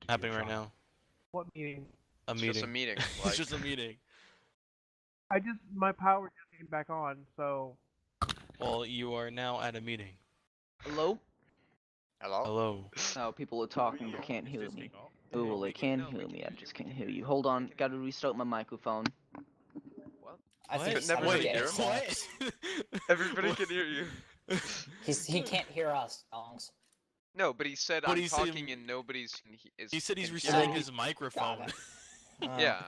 happening right now. What meeting? A It's meeting. just a meeting. It's Like, just a meeting. My power just came back on, so. Well, you are now at a meeting. Hello? hello? Hello. Oh, people are talking but can't hear me. Oh, well, they can hear me. I just can't hear you. Hold on. Gotta restart my microphone. I think But never I did think hear it's, him? What? Everybody What? can hear you. he can't hear us, Dongs. No, but he said But I'm he said- talking and nobody's is. He said he's can hear restarting me. his microphone. Got it. Yeah,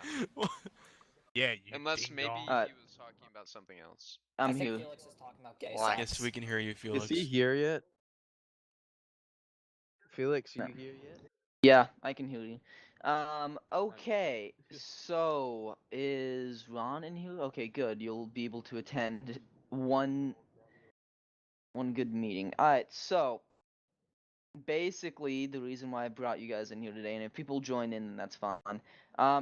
Yeah, you unless maybe he Alright. was talking about something else. I I'm think here. Felix is talking about gay Why? sex. Yes, we can hear you, Felix. Is he here yet? Felix, you No. here yet? Yeah, I can hear you. Okay. So, is Ron in here? Okay, good. You'll be able to attend one good meeting. Alright, so basically the reason why I brought you guys in here today, and if people join in, then that's fine.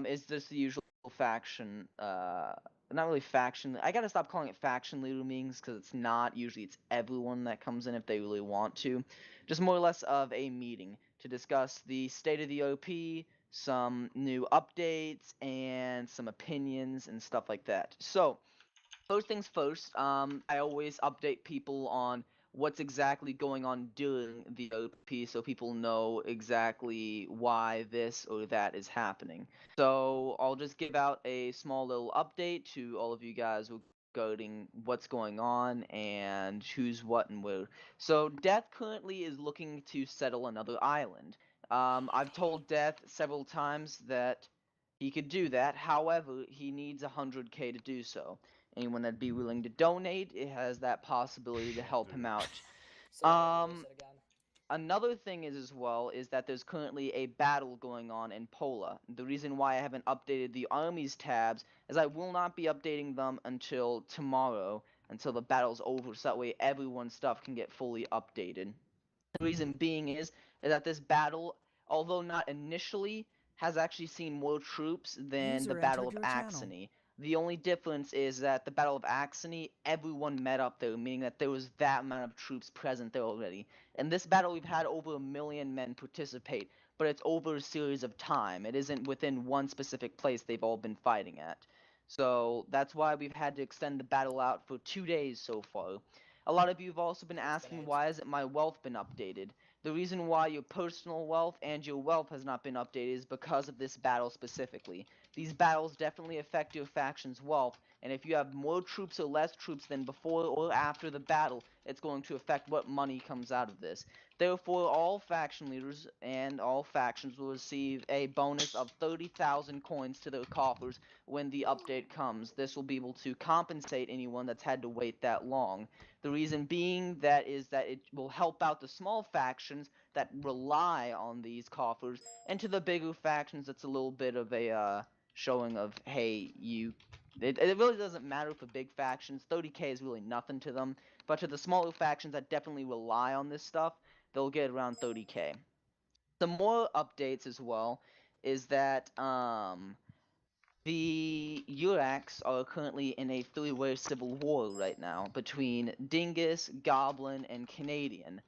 Is just the usual faction, not really faction. I gotta stop calling it faction leader meetings because it's not. Usually it's everyone that comes in if they really want to. Just more or less of a meeting to discuss the state of the OP, some new updates, and some opinions and stuff like that. So, first things first, I always update people on what's exactly going on during the OP so people know exactly why this or that is happening. So I'll just give out a small little update to all of you guys regarding what's going on and who's what and where. So Death currently is looking to settle another island. I've told Death several times that he could do that, however, he needs 100k to do so. Anyone that'd be willing to donate, it has that possibility to help him out. So, what is it again? Another thing is as well is that there's currently a battle going on in Pola. The reason why I haven't updated the armies tabs is I will not be updating them until tomorrow, until the battle's over, so that way everyone's stuff can get fully updated. The reason being is that this battle, although not initially, has actually seen more troops than the User Battle of entered your channel. Axany. The only difference is that the Battle of Axany, everyone met up there, meaning that there was that amount of troops present there already. In this battle, we've had over 1 million men participate, but it's over a series of time. It isn't within one specific place they've all been fighting at. So that's why we've had to extend the battle out for 2 days so far. A lot of you have also been asking why hasn't my wealth been updated. The reason why your personal wealth and your wealth has not been updated is because of this battle specifically. These battles definitely affect your faction's wealth, and if you have more troops or less troops than before or after the battle, it's going to affect what money comes out of this. Therefore, all faction leaders and all factions will receive a bonus of 30,000 coins to their coffers when the update comes. This will be able to compensate anyone that's had to wait that long. The reason being that is that it will help out the small factions that rely on these coffers, and to the bigger factions it's a little bit of a showing of, hey, it really doesn't matter for big factions. 30k is really nothing to them, but to the smaller factions that definitely rely on this stuff, they'll get around 30k. Some more updates as well is that the Urax are currently in a three-way civil war right now between Dingus, Goblin, and Canadian.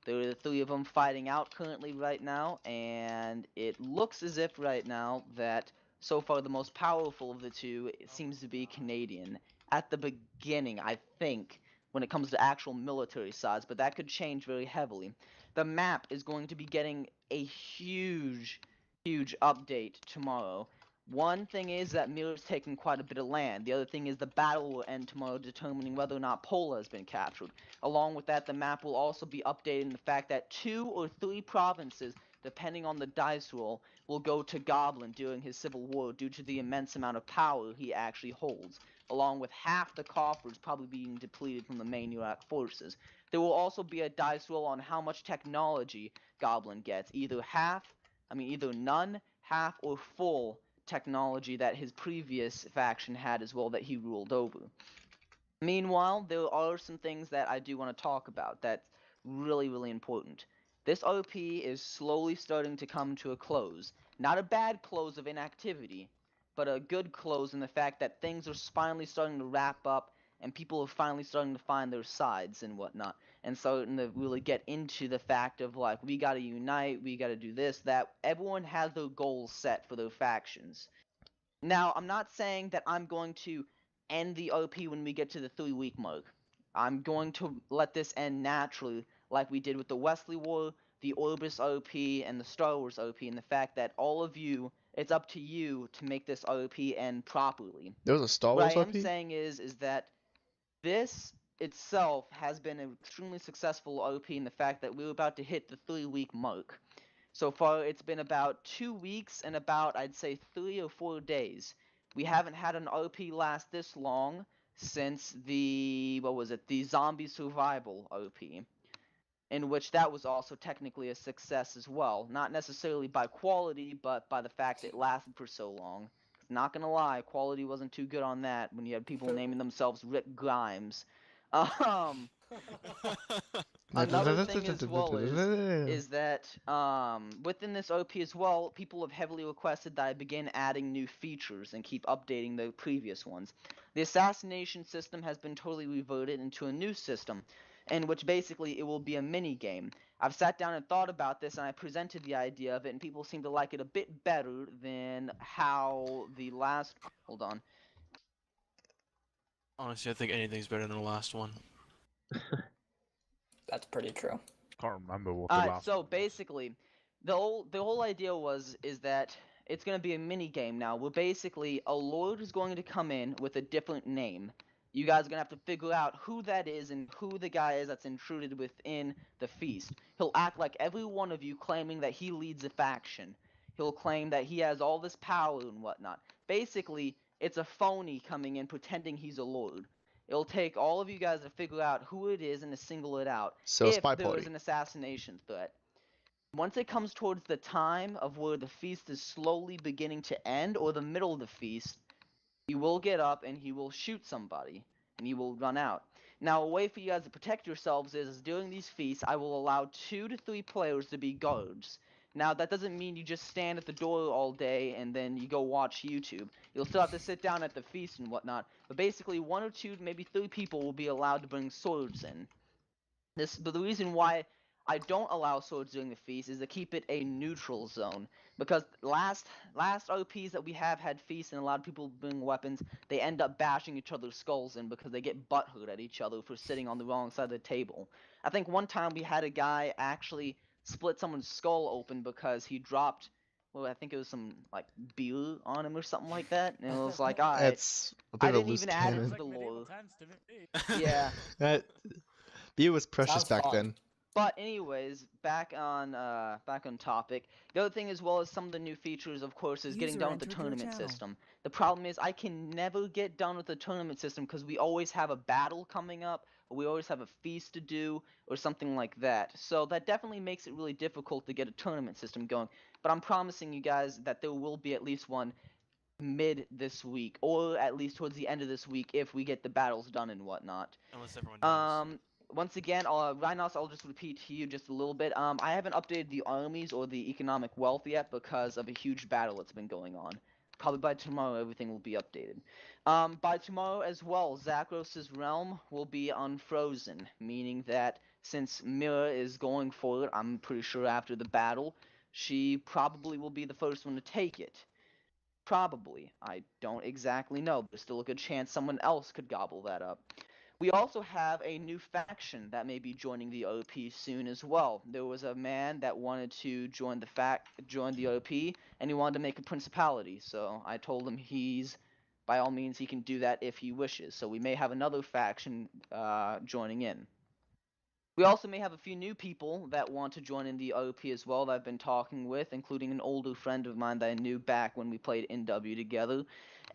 There are the three of them fighting out currently right now, and it looks as if right now that so far the most powerful of the two seems to be Canadian. At the beginning, I think, when it comes to actual military size, but that could change very heavily. The map is going to be getting a huge update tomorrow. One thing is that Mirror's taken quite a bit of land. The other thing is the battle will end tomorrow, determining whether or not Pola has been captured. Along with that, the map will also be updating the fact that 2 or 3 provinces, depending on the dice roll, will go to Goblin during his civil war due to the immense amount of power he actually holds, along with half the coffers probably being depleted from the main Iraq forces. There will also be a dice roll on how much technology Goblin gets, either none, half, or full technology that his previous faction had as well that he ruled over. Meanwhile, there are some things that I do want to talk about that's really important. This OP is slowly starting to come to a close. Not a bad close of inactivity, but a good close in the fact that things are finally starting to wrap up and people are finally starting to find their sides and whatnot. and starting to really get into the fact of like, we gotta unite, we gotta do this, that. Everyone has their goals set for their factions. Now, I'm not saying that I'm going to end the OP when we get to the 3-week mark. I'm going to let this end naturally, like we did with the Wesley War, the Orbis OP, and the Star Wars OP, and the fact that all of you, it's up to you to make this OP end properly. There was a Star What Wars I am OP? saying is that this itself has been an extremely successful OP in the fact that we're about to hit the 3-week mark. So far, it's been about 2 weeks and about, I'd say, 3 or 4 days. We haven't had an OP last this long since the, the Zombie Survival OP, in which that was also technically a success as well. Not necessarily by quality, but by the fact it lasted for so long. Not gonna lie, quality wasn't too good on that when you had people naming themselves Rick Grimes. Another thing as well is that within this OP as well, people have heavily requested that I begin adding new features and keep updating the previous ones. The assassination system has been totally reverted into a new system, in which basically it will be a mini game. I've sat down and thought about this, and I presented the idea of it, and people seem to like it a bit better than how the last... Hold on. Honestly, I think anything's better than the last one. That's pretty true. Can't remember what the Alright, last. so one was. basically, the whole idea is that it's going to be a mini game now, where basically a lord is going to come in with a different name. You guys are going to have to figure out who that is and who the guy is that's intruded within the feast. He'll act like every one of you, claiming that he leads a faction. He'll claim that he has all this power and whatnot. Basically, it's a phony coming in pretending he's a lord. It'll take all of you guys to figure out who it is and to single it out. So if spy there party. is an assassination threat. Once it comes towards the time of where the feast is slowly beginning to end, or the middle of the feast, he will get up and he will shoot somebody, and he will run out. Now, a way for you guys to protect yourselves is during these feasts, I will allow 2 to 3 players to be guards. Now, that doesn't mean you just stand at the door all day and then you go watch YouTube. You'll still have to sit down at the feast and whatnot, but basically 1 or 2, maybe 3 people will be allowed to bring swords in. But the reason why I don't allow swords during the feast is to keep it a neutral zone. Because last OPs that we have had feasts and a lot of people bring weapons, they end up bashing each other's skulls in because they get butthurt at each other for sitting on the wrong side of the table. I think one time we had a guy actually split someone's skull open because he dropped, well, I think it was some like beer on him or something like that, and it was like, alright, That's a bit I of a didn't loose even add it cannon. to the medieval lore. times to me. Yeah. That beer was precious Sounds back fun. then. But anyways, back on topic. The other thing as well as some of the new features, of course, is getting User done with the entered your tournament channel. system. The problem is I can never get done with the tournament system because we always have a battle coming up, or we always have a feast to do, or something like that. So that definitely makes it really difficult to get a tournament system going. But I'm promising you guys that there will be at least one mid this week, or at least towards the end of this week if we get the battles done and whatnot. Unless everyone dies. Once again, Rhinos, I'll just repeat to you just a little bit. I haven't updated the armies or the economic wealth yet because of a huge battle that's been going on. Probably by tomorrow, everything will be updated. By tomorrow as well, Zakros' realm will be unfrozen, meaning that since Mira is going for it, I'm pretty sure after the battle, she probably will be the first one to take it. Probably. I don't exactly know. There's still a good chance someone else could gobble that up. We also have a new faction that may be joining the OP soon as well. There was a man that wanted to join the OP, and he wanted to make a principality. So I told him by all means, he can do that if he wishes. So we may have another faction joining in. We also may have a few new people that want to join in the OP as well that I've been talking with, including an older friend of mine that I knew back when we played NW together.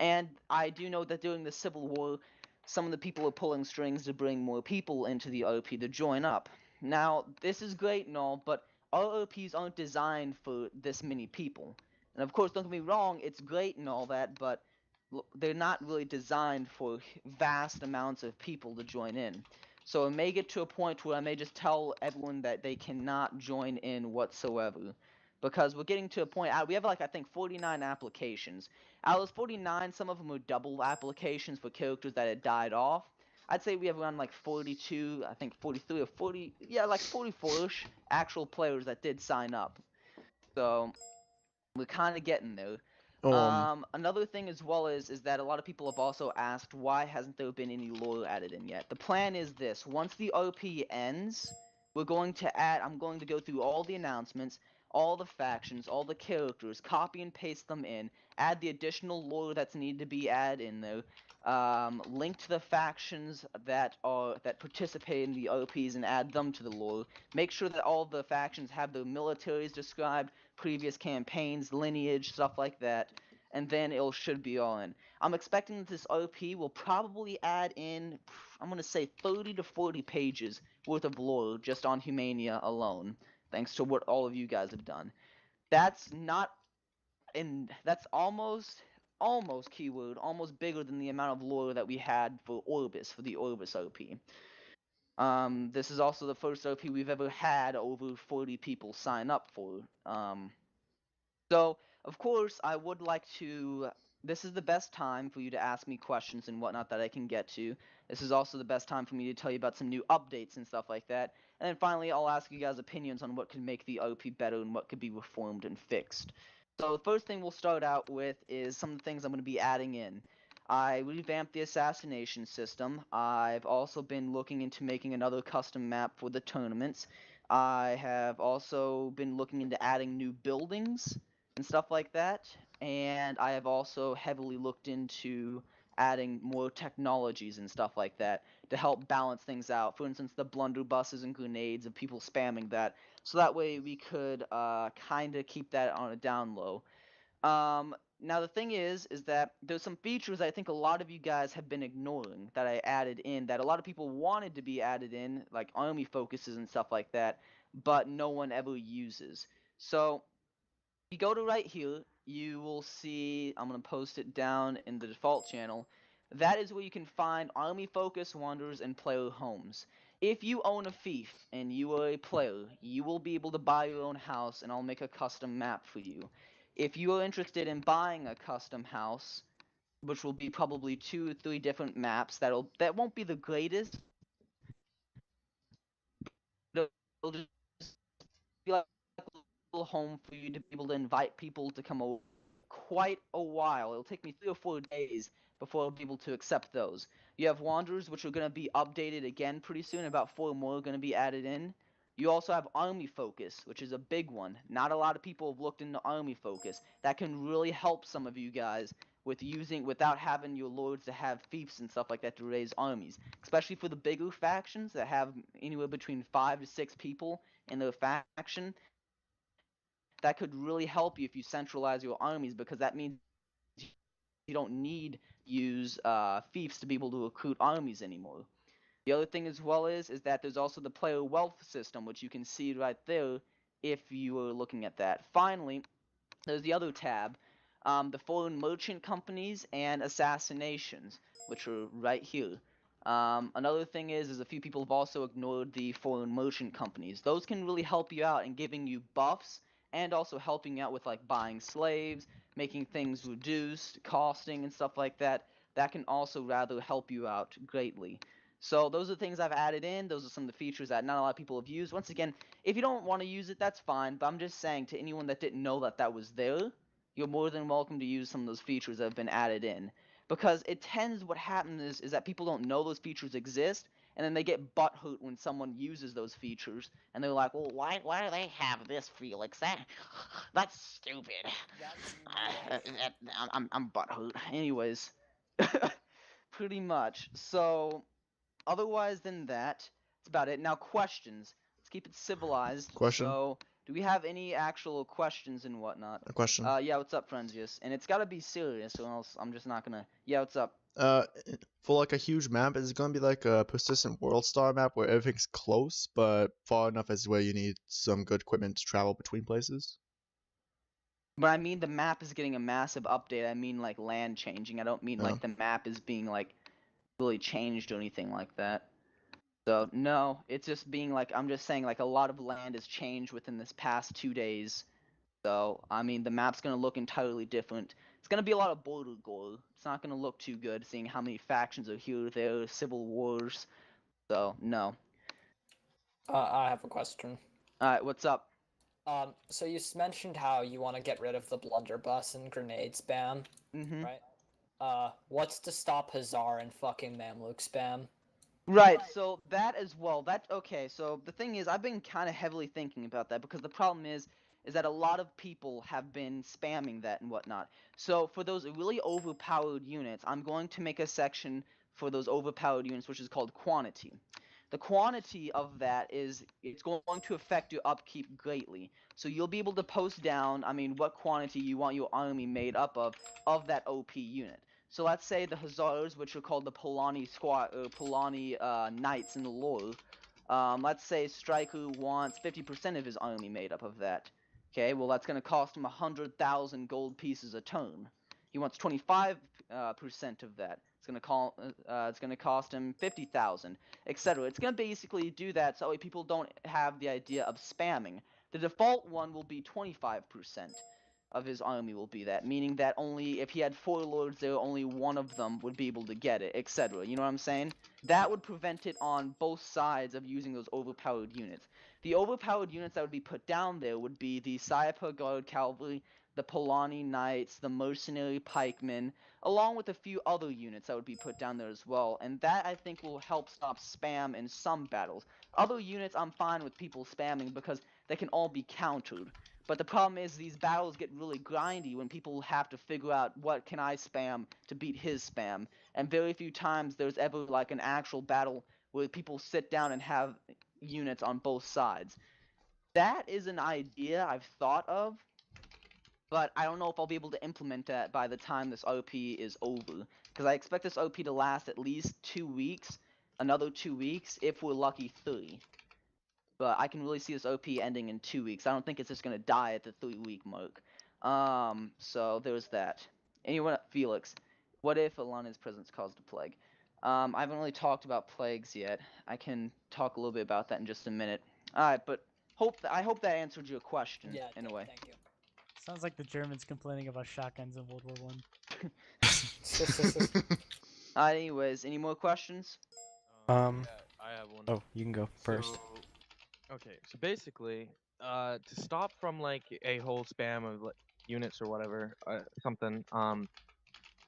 And I do know that during the Civil War, some of the people are pulling strings to bring more people into the OP to join up. Now, this is great and all, but our OPs aren't designed for this many people. And of course, don't get me wrong, it's great and all that, but they're not really designed for vast amounts of people to join in. So it may get to a point where I may just tell everyone that they cannot join in whatsoever. Because we're getting to a point, we have like, I think 49 applications. Out of those 49, some of them are double applications for characters that had died off. I'd say we have around like 42, I think 43 or 40, yeah, like 44ish actual players that did sign up. So we're kind of getting there. Another thing as well is that a lot of people have also asked why hasn't there been any lore added in yet. The plan is this: once the OP ends, I'm going to go through all the announcements, all the factions, all the characters, copy and paste them in, add the additional lore that's needed to be added in there, link to the factions that participate in the OPs and add them to the lore. Make sure that all the factions have their militaries described, previous campaigns, lineage, stuff like that, and then it should be all in. I'm expecting that this OP will probably add in, I'm going to say 30 to 40 pages worth of lore just on Humania alone, thanks to what all of you guys have done. That's almost keyword, almost bigger than the amount of lore that we had for Orbis, for the Orbis OP. This is also the first OP we've ever had over 40 people sign up for. So, of course, I would like to... This is the best time for you to ask me questions and whatnot that I can get to. This is also the best time for me to tell you about some new updates and stuff like that. And then finally, I'll ask you guys' opinions on what could make the OP better and what could be reformed and fixed. So the first thing we'll start out with is some of the things I'm going to be adding in. I revamped the assassination system. I've also been looking into making another custom map for the tournaments. I have also been looking into adding new buildings and stuff like that. And I have also heavily looked into adding more technologies and stuff like that to help balance things out. For instance, the blunderbusses and grenades of people spamming that. So that way we could kind of keep that on a down low. Now the thing is that there's some features I think a lot of you guys have been ignoring that I added in, that a lot of people wanted to be added in, like army focuses and stuff like that, but no one ever uses. So if you go to right here, you will see, I'm going to post it down in the default channel. That is where you can find army focus, wanderers, and player homes. If you own a fief and you are a player, you will be able to buy your own house, and I'll make a custom map for you. If you are interested in buying a custom house, which will be probably 2 or 3 different maps, that won't be the greatest. It'll just be like a little home for you to be able to invite people to come over. Quite a while. It'll take me 3 or 4 days before I'll be able to accept those. You have Wanderers, which are going to be updated again pretty soon. About 4 more are going to be added in. You also have Army Focus, which is a big one. Not a lot of people have looked into Army Focus. That can really help some of you guys with without having your lords to have fiefs and stuff like that to raise armies. Especially for the bigger factions that have anywhere between 5 to 6 people in their faction. That could really help you if you centralize your armies, because that means you don't need use fiefs to be able to recruit armies anymore. The other thing as well is that there's also the player wealth system, which you can see right there if you are looking at that. Finally, there's the other tab, the foreign merchant companies and assassinations, which are right here. Another thing is a few people have also ignored the foreign merchant companies. Those can really help you out in giving you buffs and also helping out with like buying slaves, making things reduced, costing and stuff like that. That can also rather help you out greatly. So those are the things I've added in. Those are some of the features that not a lot of people have used. Once again, if you don't want to use it, that's fine. But I'm just saying to anyone that didn't know that was there, you're more than welcome to use some of those features that have been added in. Because it tends, what happens is that people don't know those features exist, and then they get butthurt when someone uses those features, and they're like, well, why do they have this, Felix? That's stupid. I'm butthurt. Anyways, pretty much. So, otherwise than that, that's about it. Now, questions. Let's keep it civilized. Question? So, do we have any actual questions and whatnot? A question. Yeah, what's up, Frenzius? And it's gotta be serious, or else I'm just not gonna... Yeah, what's up? For like a huge map, is it gonna be like a persistent world star map where everything's close, but far enough as where you need some good equipment to travel between places? But I mean the map is getting a massive update. I mean like land changing. I don't mean Oh. like the map is being like really changed or anything like that. So no, it's just being like, I'm just saying like a lot of land has changed within this past 2 days. So, I mean, the map's gonna look entirely different. It's gonna be a lot of border gore. It's not gonna look too good, seeing how many factions are here, there, civil wars. So, no. I have a question. Alright, what's up? So you mentioned how you want to get rid of the blunderbuss and grenade spam, Mm-hmm. right? What's to stop Hazar and fucking Mamluk spam? Right, so that as well. Okay, so the thing is, I've been kind of heavily thinking about that because the problem is that a lot of people have been spamming that and whatnot. So for those really overpowered units, I'm going to make a section for those overpowered units, which is called quantity. The quantity of that it's going to affect your upkeep greatly. So you'll be able to post down, I mean, what quantity you want your army made up of that OP unit. So let's say the Hazars, which are called the Polani Squad or Polani Knights in the lore. Let's say Striker wants 50% of his army made up of that. Okay, well that's gonna cost him 100,000 gold pieces a turn. He wants 25% of that. It's gonna cost him 50,000, etc. It's gonna basically do that so people don't have the idea of spamming. The default one will be 25% of his army will be that, meaning that only if he had 4 lords there, only one of them would be able to get it, etc. You know what I'm saying? That would prevent it on both sides of using those overpowered units. The overpowered units that would be put down there would be the Sayapa Guard Cavalry, the Polani Knights, the Mercenary Pikemen, along with a few other units that would be put down there as well, and that I think will help stop spam in some battles. Other units I'm fine with people spamming because they can all be countered. But the problem is these battles get really grindy when people have to figure out what can I spam to beat his spam. And very few times there's ever like an actual battle where people sit down and have units on both sides. That is an idea I've thought of, but I don't know if I'll be able to implement that by the time this OP is over. Because I expect this OP to last at least 2 weeks, another 2 weeks, if we're lucky 3. But I can really see this OP ending in 2 weeks. I don't think it's just gonna die at the 3-week mark. So there's that. Anyone, Felix, what if Alana's presence caused a plague? I haven't really talked about plagues yet. I can talk a little bit about that in just a minute. Alright, but I hope that answered your question Yeah, in a way. thank you. Sounds like the Germans complaining about shotguns in World War One. Anyways, any more questions? Yeah, I have one. Oh, you can go first. Okay, so basically, to stop from like a whole spam of like, units or whatever, something,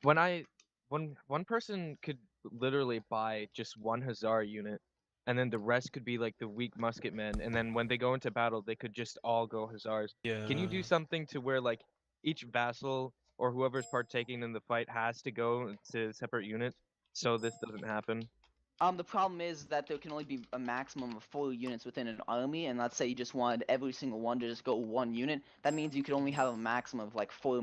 one person could literally buy just one Hazar unit, and then the rest could be like the weak musketmen, and then when they go into battle, they could just all go Hazars. Yeah. Can you do something to where like each vassal or whoever's partaking in the fight has to go to separate units, so this doesn't happen? The problem is that there can only be a maximum of 4 units within an army, and let's say you just wanted every single one to just go 1 unit. That means you could only have a maximum of like 4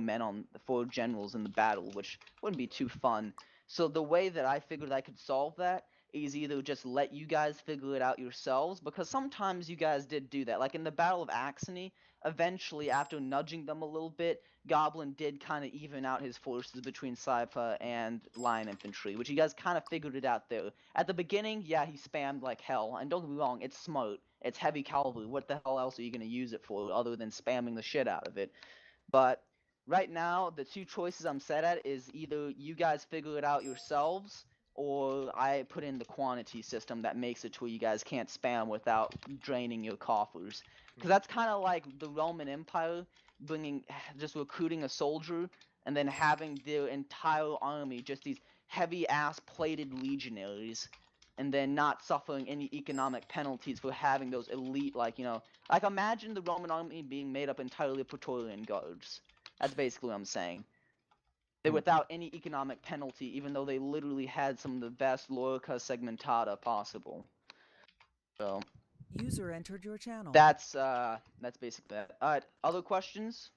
generals in the battle, which wouldn't be too fun. So the way that I figured I could solve that is either just let you guys figure it out yourselves, because sometimes you guys did do that. Like in the Battle of Axony, eventually after nudging them a little bit, Goblin did kind of even out his forces between Saipa and Lion Infantry, which you guys kind of figured it out there. At the beginning, yeah, he spammed like hell, and don't get me wrong, it's smart. It's heavy cavalry. What the hell else are you going to use it for other than spamming the shit out of it? But right now, the 2 choices I'm set at is either you guys figure it out yourselves, or I put in the quantity system that makes it to where you guys can't spam without draining your coffers. Because that's kind of like the Roman Empire just recruiting a soldier and then having their entire army just these heavy ass plated legionaries, and then not suffering any economic penalties for having those elite, like imagine the Roman army being made up entirely of Praetorian guards. That's basically what I'm saying. They without any economic penalty, even though they literally had some of the best Lorica Segmentata possible. So User entered your channel. that's basically that. Alright, other questions?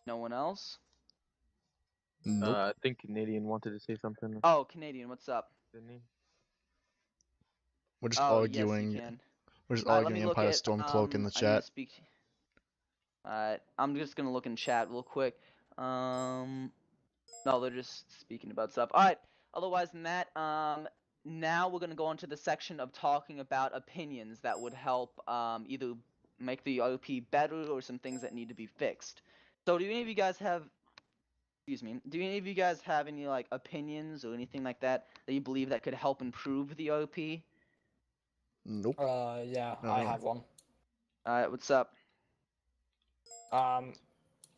No one else? Nope. I think Canadian wanted to say something, Oh, Canadian, what's up? didn't he? We're just Oh, arguing. yes, you can. We're just Alright, let me arguing look Empire at, Stormcloak in the I need to chat. speak. Alright, I'm just gonna look in chat real quick. No, they're just speaking about stuff. Alright, otherwise than that, now we're gonna go into the section of talking about opinions that would help either make the OP better or some things that need to be fixed. So do any of you guys have do any of you guys have any like opinions or anything like that you believe that could help improve the OP? Nope. Yeah, No, I no. have one. Alright, what's up?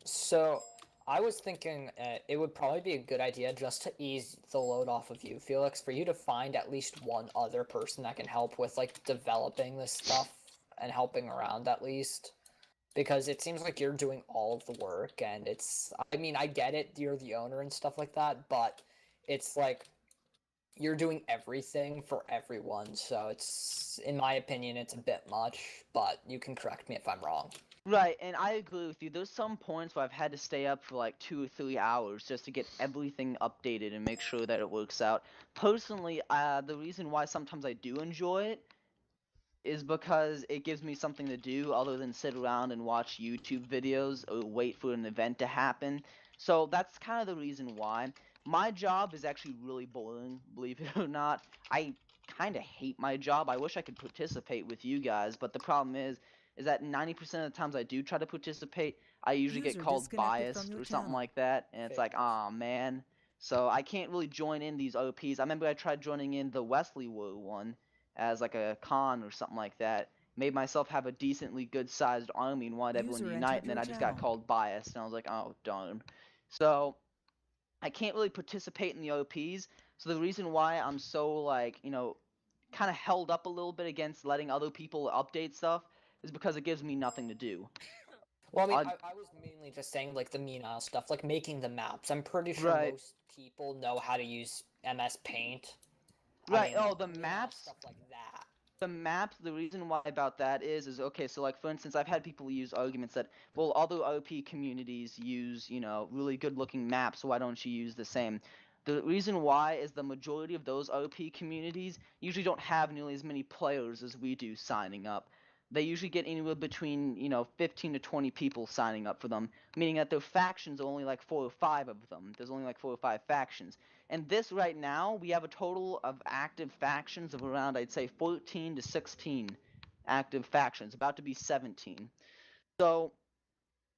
So I was thinking it would probably be a good idea just to ease the load off of you, Felix, for you to find at least one other person that can help with like developing this stuff and helping around at least. Because it seems like you're doing all of the work, and I mean, I get it, you're the owner and stuff like that, but it's like, you're doing everything for everyone, so it's, in my opinion, it's a bit much, but you can correct me if I'm wrong. Right, and I agree with you. There's some points where I've had to stay up for like 2 or 3 hours just to get everything updated and make sure that it works out. Personally, the reason why sometimes I do enjoy it is because it gives me something to do other than sit around and watch YouTube videos or wait for an event to happen. So that's kind of the reason why. My job is actually really boring, believe it or not. I kind of hate my job. I wish I could participate with you guys, but the problem is that 90% of the times I do try to participate, I usually get User called disconnected from biased your or something channel. like that, and it's like, aw, man. So I can't really join in these OPs. I remember I tried joining in the Wesley War one as like a con or something like that. Made myself have a decently good-sized army and wanted everyone to User unite, entered and then your I just got channel. called biased, and I was like, oh, darn. So I can't really participate in the OPs, so the reason why I'm so, like, you know, kind of held up a little bit against letting other people update stuff is because it gives me nothing to do. Well, I mean, I'd- I was mainly just saying, like, the menial stuff, like making the maps. I'm pretty sure Right. most people know how to use MS Paint. Right, I mean, oh, the menial maps? stuff like that. The maps, the reason why about that is okay, so like for instance, I've had people use arguments that, well, other OP communities use, you know, really good looking maps, so why don't you use the same? The reason why is the majority of those OP communities usually don't have nearly as many players as we do signing up. They usually get anywhere between, you know, 15 to 20 people signing up for them, meaning that their factions are only like 4 or 5 of them. There's only like 4 or 5 factions. And this right now, we have a total of active factions of around, I'd say, 14 to 16 active factions, about to be 17. So,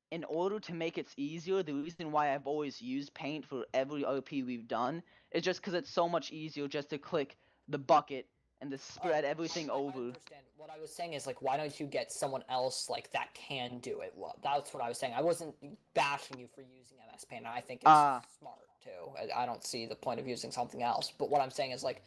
in order to make it easier, the reason why I've always used Paint for every OP we've done is just because it's so much easier just to click the bucket and to spread everything I over. understand. What I was saying is, like, why don't you get someone else, like, that can do it well? That's what I was saying. I wasn't bashing you for using MS Paint. I think it's smart, too. I don't see the point of using something else. But what I'm saying is, like,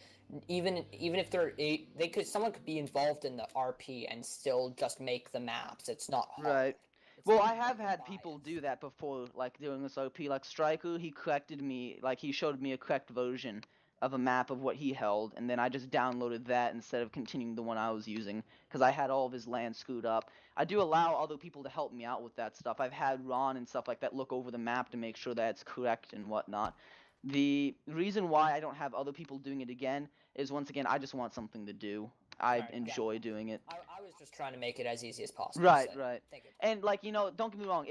even if someone could be involved in the RP and still just make the maps. It's not hard. Right. It's Well, not I have like had bias. people do that before, like during this OP. Like Striker, he corrected me, like he showed me a correct version of a map of what he held, and then I just downloaded that instead of continuing the one I was using, because I had all of his land screwed up. I do allow other people to help me out with that stuff. I've had Ron and stuff like that look over the map to make sure that it's correct and whatnot. The reason why I don't have other people doing it again is, once again, I just want something to do. I Alright, yeah. enjoy doing it. I was just trying to make it as easy as possible. Right, so right. thank you. And like, you know, don't get me wrong,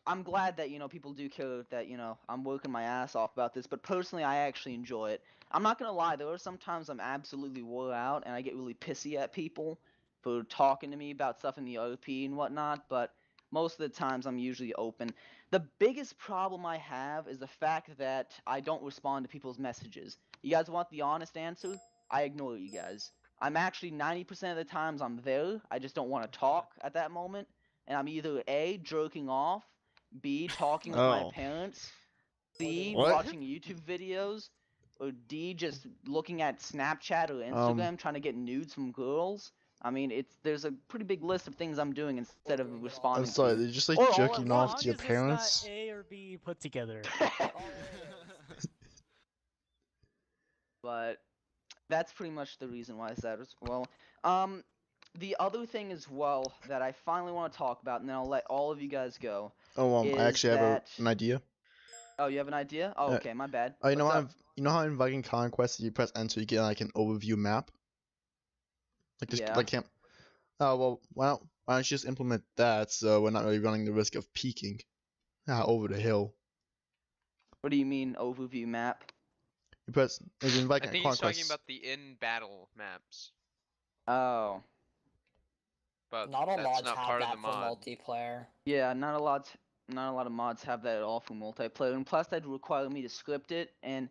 I'm glad that, you know, people do care that, you know, I'm working my ass off about this, but personally I actually enjoy it. I'm not gonna lie, there are sometimes I'm absolutely wore out and I get really pissy at people for talking to me about stuff in the OP and whatnot, but most of the times I'm usually open. The biggest problem I have is the fact that I don't respond to people's messages. You guys want the honest answer? I ignore you guys. I'm actually 90% of the times I'm there, I just don't want to talk at that moment, and I'm either A, jerking off, B, talking with my Oh. parents, C, What? watching YouTube videos, or D, just looking at Snapchat or Instagram trying to get nudes from girls. I mean, there's a pretty big list of things I'm doing instead of I'm responding sorry, to. they're just like Or all at jerking As off long to your as parents. it's not A or B put together. But that's pretty much the reason why I said as well. The other thing as well that I finally want to talk about, and then I'll let all of you guys go. Oh, I is actually have that- an idea. Oh, you have an idea? Oh, okay, my bad. Oh, you know What's how up? you know how in Viking Conquest you press enter, you get like an overview map. Like this, Yeah. like camp. Oh well, why don't you just implement that so we're not really running the risk of peeking over the hill. What do you mean overview map? You press like in I Viking think he's Conquest. talking about the in-battle maps. Oh. But Not all that's mods not have part that of the for mod. multiplayer. Yeah, not a lot of mods have that at all for multiplayer, and plus that'd require me to script it, and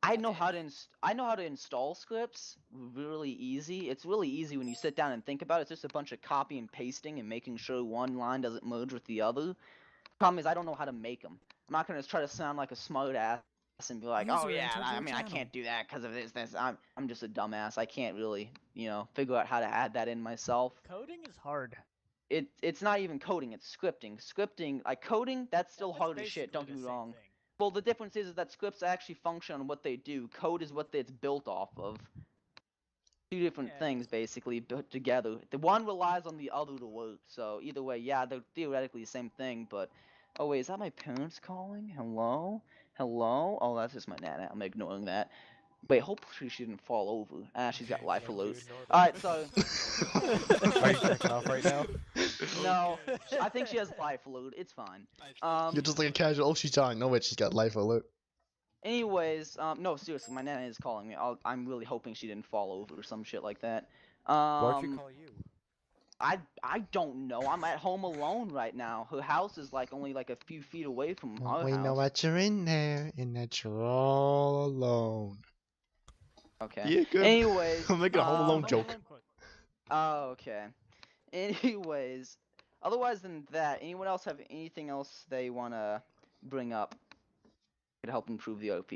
I know how to install scripts really easy. It's really easy when you sit down and think about it. It's just a bunch of copy and pasting and making sure one line doesn't merge with the other. Problem is I don't know how to make them. I'm not gonna try to sound like a smart ass and be like, oh User yeah, entered I your mean I channel. can't do that because of this. I'm just a dumbass. I can't really, figure out how to add that in myself. Coding is hard. It's not even coding, it's scripting. Scripting, like coding, that's still hard as shit, don't get me wrong. Well, the difference is that scripts actually function on what they do. Code is what it's built off of. Two different things, basically, put together. The one relies on the other to work, so either way, yeah, they're theoretically the same thing, but... Oh, wait, is that my parents calling? Hello? Hello? Oh, that's just my nana. I'm ignoring that. Wait, hopefully she didn't fall over. Ah, she's got life alert. Alright, so... Are you checking off right now? No, I think she has life alert. It's fine. You're just like a casual. Oh, she's dying. No, wait, she's got life alert. Anyways, no, seriously, my nana is calling me. I'm really hoping she didn't fall over or some shit like that. Why'd she call you? I don't know. I'm at home alone right now. Her house is like only like a few feet away from our We house. know that you're in there, and that you're all alone. Okay. Yeah, good. Anyways, I'm making a Home Alone joke. Oh, okay. Anyways, otherwise than that, anyone else have anything else they wanna bring up to help improve the OP?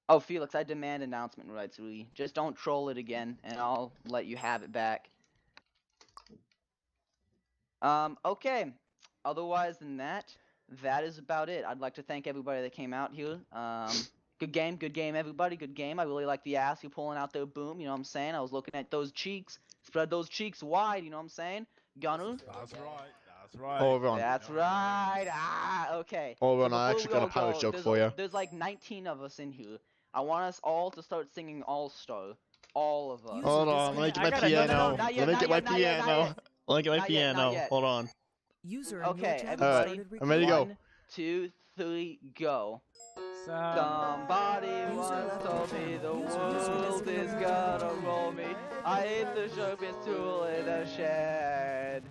Oh, Felix, I demand announcement rights, really. Just don't troll it again, and I'll let you have it back. Okay. Otherwise than that, that is about it. I'd like to thank everybody that came out here. Good game, everybody. Good game. I really like the ass you're pulling out there, Boom. You know what I'm saying? I was looking at those cheeks. Spread those cheeks wide, you know what I'm saying? Gunner? That's right. That's right. Oh, Ron. That's right. Ah, okay. Oh, So Ron, I before actually we got a all pirate go, joke for you. There's like 19 of us in here. I want us all to start singing All Star. All of us. User Hold on, let me get my disconnected. piano. not yet, Let me not get my yet, not yet, not piano. yet. Let me get my Not yet, not piano. yet. Hold on. User in your Okay, channel everybody. started I'm ready to go. 1, 2, 3, go. Some... Somebody User once left told your me the channel. User world disconnected is from your gonna channel. roll me. I ate the sharpest tool in the shed.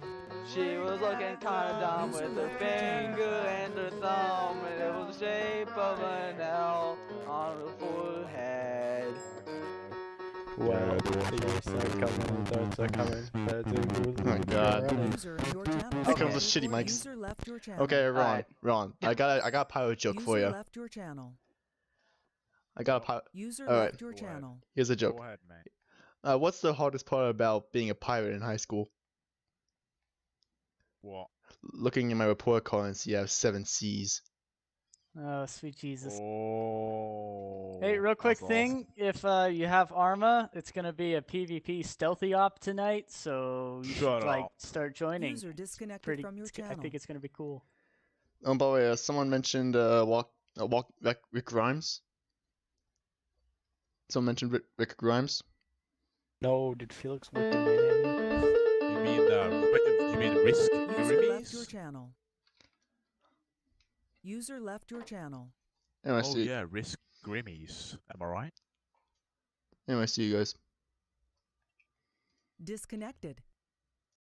She was looking kinda dumb with her finger and her thumb, and it was the shape of an L on her forehead. Well, the years are coming, birds are coming, birds are good. Oh my god. User in your channel. Here comes the started. shitty mics. User left your channel. Okay, Ron. Alright. Ron, I got a pirate joke for User you. left your channel. I got a pirate. User Alright. left your Go ahead. channel. Here's a joke. Go ahead, mate. What's the hardest part about being a pirate in high school? What? Looking in my report card and see I have 7 C's. Oh, sweet Jesus. Oh. Hey, real quick that's thing. If you have Arma, it's gonna be a PvP stealthy op tonight, so you Shut should like up. start joining. User disconnected Pretty, from your I channel. think it's gonna be cool. Oh, by the way, someone mentioned Rick Grimes. Someone mentioned Rick Grimes. No, did Felix work the man? You mean Risk User left your Grimmies? channel. User left your channel. Anyway, Oh see. yeah, Risk Grimmies. Am I right? Anyway, see you guys. Disconnected.